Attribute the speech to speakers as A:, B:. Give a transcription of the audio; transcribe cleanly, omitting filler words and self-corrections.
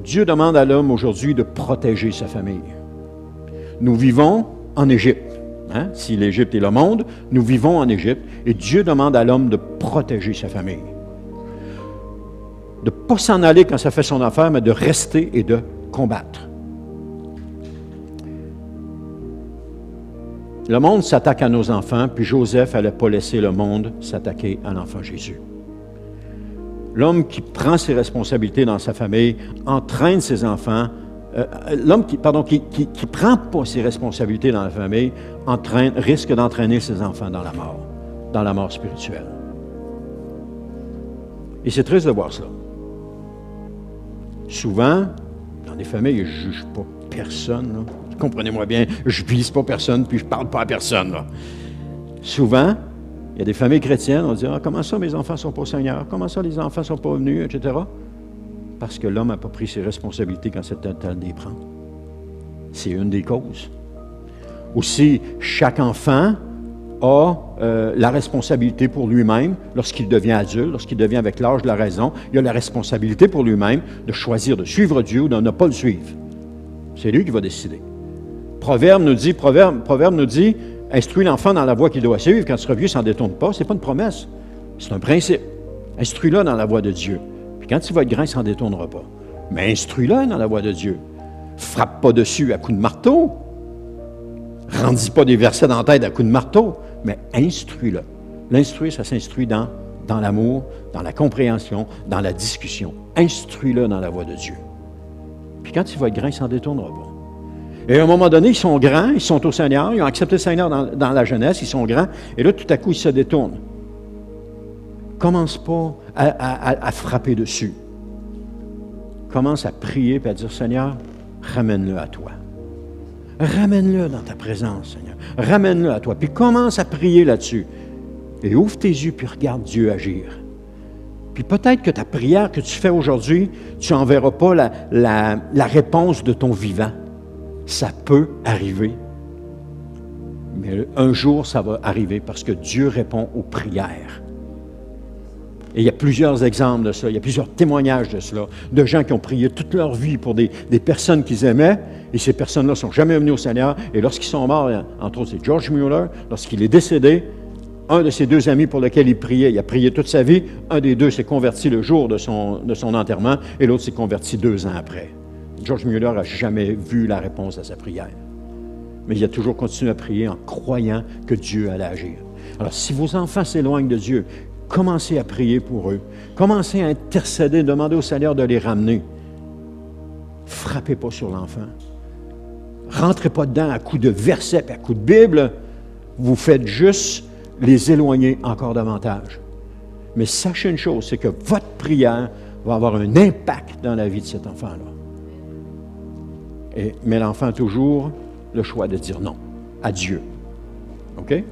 A: Dieu demande à l'homme aujourd'hui de protéger sa famille. Nous vivons en Égypte. Hein? Si l'Égypte est le monde, nous vivons en Égypte et Dieu demande à l'homme de protéger sa famille. De ne pas s'en aller quand ça fait son affaire, mais de rester et de combattre. Le monde s'attaque à nos enfants, puis Joseph n'allait pas laisser le monde s'attaquer à l'enfant Jésus. L'homme qui prend ses responsabilités dans sa famille entraîne ses enfants. L'homme qui ne prend pas ses responsabilités dans la famille risque d'entraîner ses enfants dans la mort spirituelle. Et c'est triste de voir ça. Souvent, dans des familles, je ne juge pas personne. Là. Comprenez-moi bien, je ne vise pas personne, puis je ne parle pas à personne. Là. Souvent, il y a des familles chrétiennes, on dit « comment ça mes enfants ne sont pas au Seigneur? Comment ça les enfants ne sont pas venus? » etc. Parce que l'homme n'a pas pris ses responsabilités quand c'est le temps de les prendre. C'est une des causes. Aussi, chaque enfant a la responsabilité pour lui-même lorsqu'il devient adulte, lorsqu'il devient avec l'âge de la raison. Il a la responsabilité pour lui-même de choisir de suivre Dieu ou de ne pas le suivre. C'est lui qui va décider. Proverbe nous dit, instruis l'enfant dans la voie qu'il doit suivre, quand il sera vieux, il ne s'en détourne pas. Ce n'est pas une promesse, c'est un principe. Instruis-le dans la voie de Dieu. Puis quand il va être grand, il ne s'en détournera pas. Mais instruis-le dans la voie de Dieu. Frappe pas dessus à coups de marteau. Rendis pas des versets dans la tête à coups de marteau, mais instruis-le. L'instruire, ça s'instruit dans l'amour, dans la compréhension, dans la discussion. Instruis-le dans la voie de Dieu. Puis quand il va être grand, il ne s'en détournera pas. Et à un moment donné, ils sont grands, ils sont au Seigneur, ils ont accepté le Seigneur dans la jeunesse, ils sont grands, et là, tout à coup, ils se détournent. Commence pas à frapper dessus. Commence à prier et à dire, Seigneur, ramène-le à toi. Ramène-le dans ta présence, Seigneur. Ramène-le à toi. Puis commence à prier là-dessus. Et ouvre tes yeux, puis regarde Dieu agir. Puis peut-être que ta prière que tu fais aujourd'hui, tu n'en verras pas la réponse de ton vivant. Ça peut arriver. Mais un jour, ça va arriver parce que Dieu répond aux prières. Et il y a plusieurs exemples de ça, il y a plusieurs témoignages de cela, de gens qui ont prié toute leur vie pour des personnes qu'ils aimaient, et ces personnes-là ne sont jamais venues au Seigneur, et lorsqu'ils sont morts, entre autres c'est George Mueller, lorsqu'il est décédé, un de ses deux amis pour lequel il priait, il a prié toute sa vie, un des deux s'est converti le jour de son enterrement, et l'autre s'est converti 2 ans après. George Mueller n'a jamais vu la réponse à sa prière. Mais il a toujours continué à prier en croyant que Dieu allait agir. Alors, si vos enfants s'éloignent de Dieu, commencez à prier pour eux. Commencez à intercéder, demandez au Seigneur de les ramener. Frappez pas sur l'enfant. Rentrez pas dedans à coups de versets et à coups de Bible. Vous faites juste les éloigner encore davantage. Mais sachez une chose, c'est que votre prière va avoir un impact dans la vie de cet enfant-là. Mais l'enfant a toujours le choix de dire non à Dieu. OK?